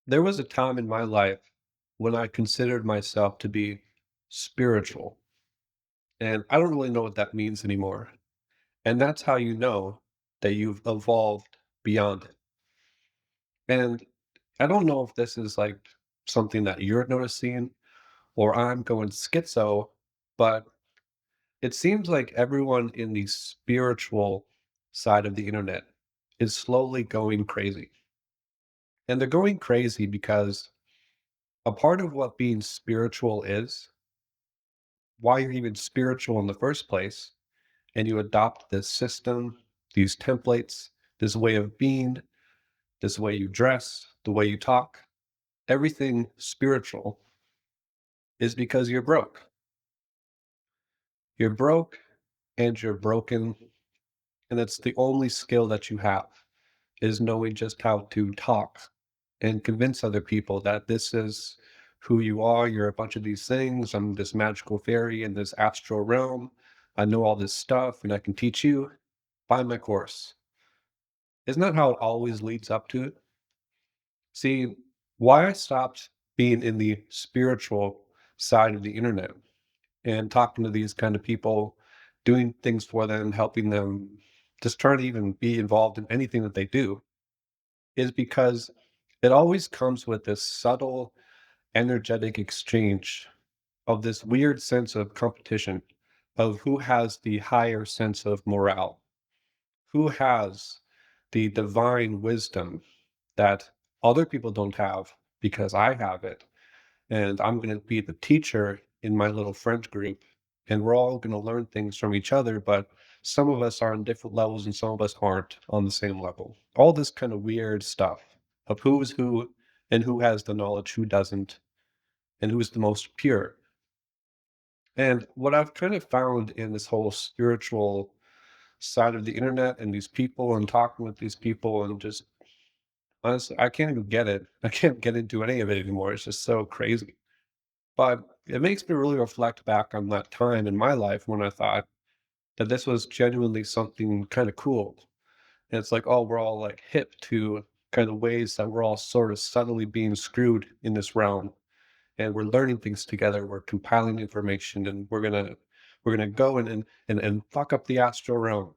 There was a time in my life when I considered myself to be spiritual, and I don't really know what that means anymore. And that's how you know that you've evolved beyond it. And I don't know if this is like something that you're noticing or I'm going schizo, but it seems like everyone in the spiritual side of the internet is slowly going crazy. And they're going crazy because a part of what being spiritual is, why you're even spiritual in the first place, and you adopt this system, these templates, this way of being, this way you dress, the way you talk, everything spiritual is because you're broke. You're broke and you're broken, and it's the only skill that you have is knowing just how to talk and convince other people that this is who you are. You're a bunch of these things. I'm this magical fairy in this astral realm. I know all this stuff and I can teach you. Buy my course. Isn't that how it always leads up to it? See, why I stopped being in the spiritual side of the internet and talking to these kind of people, doing things for them, helping them, just trying to even be involved in anything that they do, is because it always comes with this subtle energetic exchange of this weird sense of competition of who has the higher sense of morale, who has the divine wisdom that other people don't have because I have it. And I'm going to be the teacher in my little friend group. And we're all going to learn things from each other, but some of us are on different levels and some of us aren't on the same level. All this kind of weird stuff of who's who and who has the knowledge, who doesn't, and who's the most pure. And what I've kind of found in this whole spiritual side of the internet and these people and talking with these people and just honestly, I can't even get it. I can't get into any of it anymore. It's just so crazy. But it makes me really reflect back on that time in my life when I thought that this was genuinely something kind of cool. And it's like, oh, we're all like hip to kind of ways that we're all sort of subtly being screwed in this realm. And we're learning things together. We're compiling information and we're gonna go and fuck up the astral realm.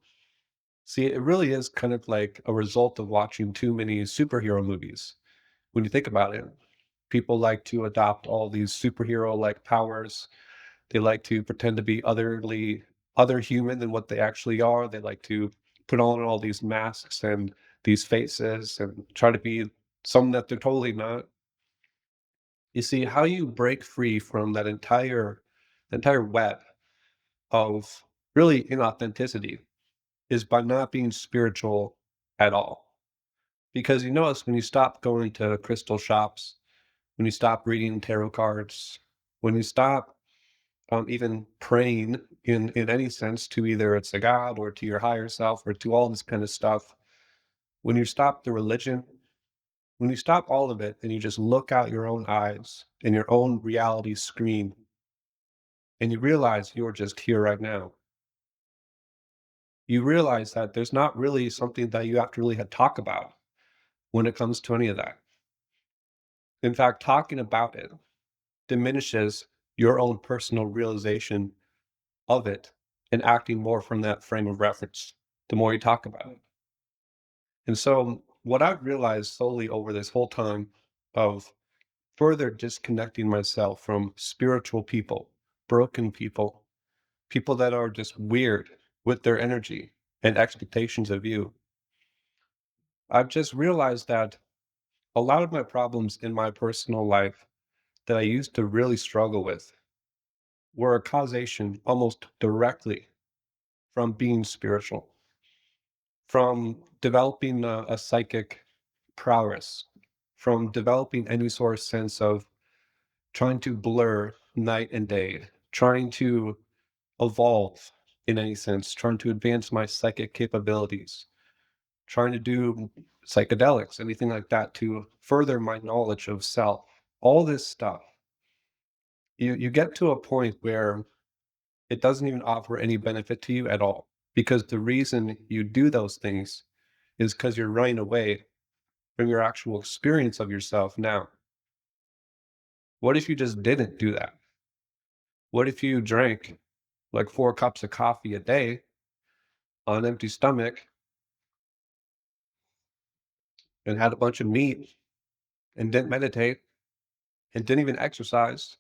See, it really is kind of like a result of watching too many superhero movies. When you think about it, people like to adopt all these superhero-like powers. They like to pretend to be other human than what they actually are. They like to put on all these masks and these faces and try to be someone that they're totally not. You see, how you break free from that entire web of really inauthenticity is by not being spiritual at all. Because you notice when you stop going to crystal shops, when you stop reading tarot cards, when you stop even praying in any sense to either it's a god or to your higher self or to all this kind of stuff, when you stop the religion, when you stop all of it and you just look out your own eyes and your own reality screen and you realize you're just here right now, you realize that there's not really something that you have to really talk about when it comes to any of that. In fact, talking about it diminishes your own personal realization of it and acting more from that frame of reference the more you talk about it. And so, what I've realized slowly over this whole time of further disconnecting myself from spiritual people, broken people, people that are just weird with their energy and expectations of you, I've just realized that a lot of my problems in my personal life that I used to really struggle with were a causation almost directly from being spiritual, from developing a psychic prowess, from developing any sort of sense of trying to blur night and day, trying to evolve in any sense, trying to advance my psychic capabilities, trying to do psychedelics, anything like that to further my knowledge of self. All this stuff. You get to a point where it doesn't even offer any benefit to you at all because the reason you do those things is because you're running away from your actual experience of yourself now. What if you just didn't do that? What if you drank like 4 cups of coffee a day on an empty stomach and had a bunch of meat and didn't meditate and didn't even exercise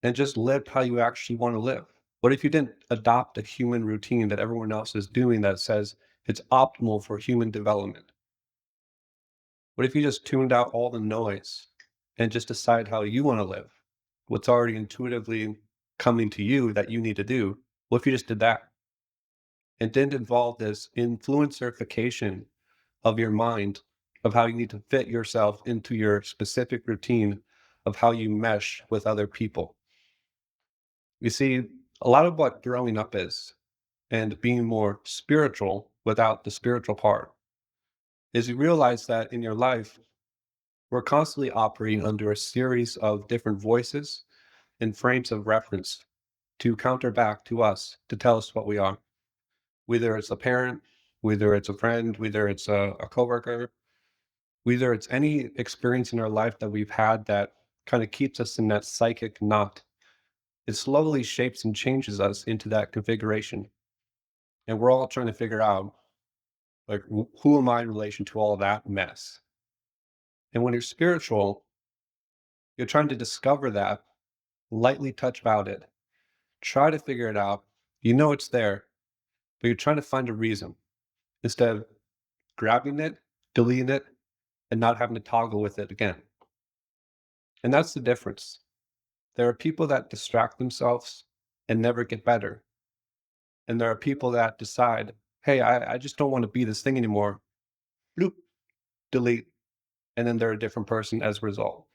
and just lived how you actually want to live? What if you didn't adopt a human routine that everyone else is doing that says it's optimal for human development? What if you just tuned out all the noise and just decide how you want to live? What's already intuitively coming to you that you need to do? What if you just did that? It didn't involve this influencerification of your mind of how you need to fit yourself into your specific routine of how you mesh with other people. You see, a lot of what growing up is and being more spiritual without the spiritual part is you realize that in your life, we're constantly operating under a series of different voices and frames of reference to counter back to us to tell us what we are. Whether it's a parent, whether it's a friend, whether it's a coworker, whether it's any experience in our life that we've had that kind of keeps us in that psychic knot, it slowly shapes and changes us into that configuration. And we're all trying to figure out, like, who am I in relation to all of that mess? And when you're spiritual, you're trying to discover that, lightly touch about it, try to figure it out. You know it's there, but you're trying to find a reason instead of grabbing it, deleting it, and not having to toggle with it again. And that's the difference. There are people that distract themselves and never get better. And there are people that decide, hey, I just don't want to be this thing anymore. Bloop, delete. And then they're a different person as a result.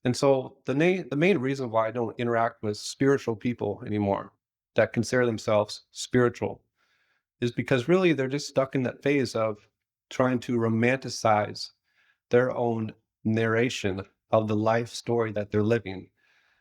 And so the main reason why I don't interact with spiritual people anymore that consider themselves spiritual is because really they're just stuck in that phase of trying to romanticize their own narration of the life story that they're living.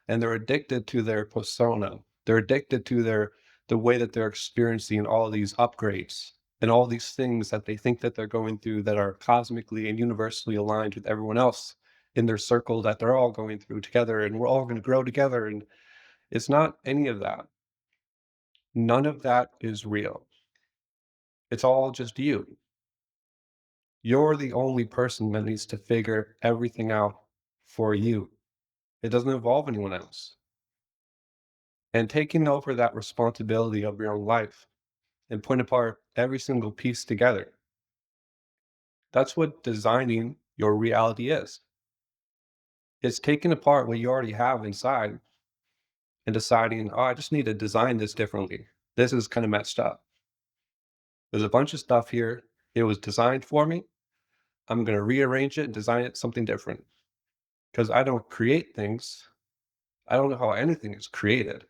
And they're addicted to their persona. They're addicted to the way that they're experiencing all of these upgrades and all these things that they think that they're going through that are cosmically and universally aligned with everyone else in their circle that they're all going through together and we're all going to grow together. And it's not any of that. None of that is real. It's all just you. You're the only person that needs to figure everything out for you. It doesn't involve anyone else. And taking over that responsibility of your own life and putting apart every single piece together. That's what designing your reality is. It's taking apart what you already have inside and deciding, oh, I just need to design this differently. This is kind of messed up. There's a bunch of stuff here. It was designed for me. I'm going to rearrange it and design it something different because I don't create things. I don't know how anything is created.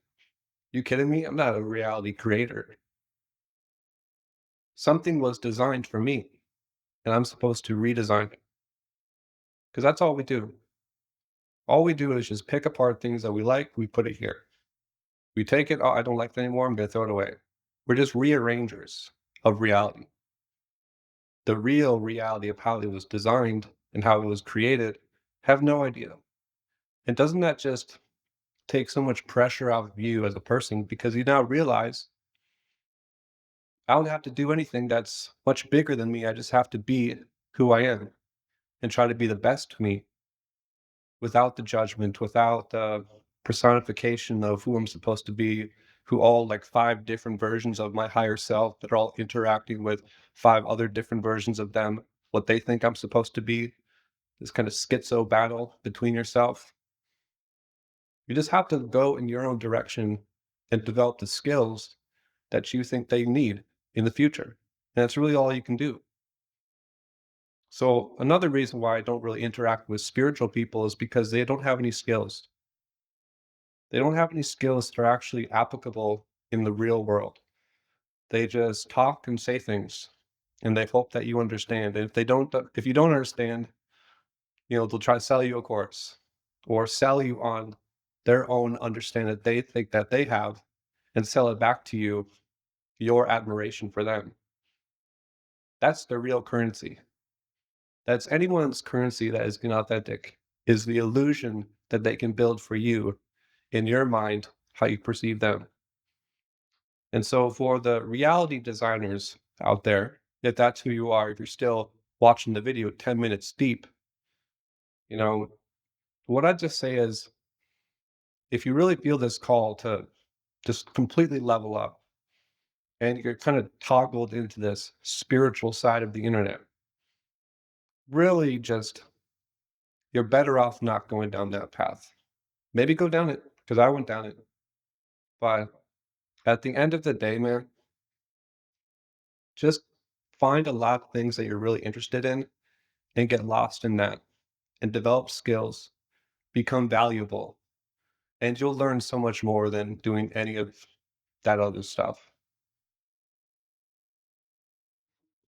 You kidding me? I'm not a reality creator. Something was designed for me and I'm supposed to redesign it because that's all we do. All we do is just pick apart things that we like, we put it here. We take it, oh, I don't like that anymore, I'm gonna throw it away. We're just rearrangers of reality. The real reality of how it was designed and how it was created, have no idea. And doesn't that just take so much pressure out of you as a person because you now realize I don't have to do anything that's much bigger than me. I just have to be who I am and try to be the best me without the judgment, without the personification of who I'm supposed to be, who all like 5 different versions of my higher self that are all interacting with 5 other different versions of them, what they think I'm supposed to be, this kind of schizo battle between yourself. You just have to go in your own direction and develop the skills that you think they need in the future. And that's really all you can do. So another reason why I don't really interact with spiritual people is because they don't have any skills. They don't have any skills that are actually applicable in the real world. They just talk and say things, and they hope that you understand. And if you don't understand, they'll try to sell you a course or sell you on their own understanding that they think that they have and sell it back to you, your admiration for them. That's the real currency. That's anyone's currency that is inauthentic, is the illusion that they can build for you in your mind, how you perceive them. And so for the reality designers out there, if that's who you are, if you're still watching the video 10 minutes deep, you know, what I'd just say is if you really feel this call to just completely level up and you're kind of toggled into this spiritual side of the internet, really just you're better off not going down that path. Maybe go down it because I went down it. But at the end of the day, man, just find a lot of things that you're really interested in and get lost in that and develop skills, become valuable, and you'll learn so much more than doing any of that other stuff.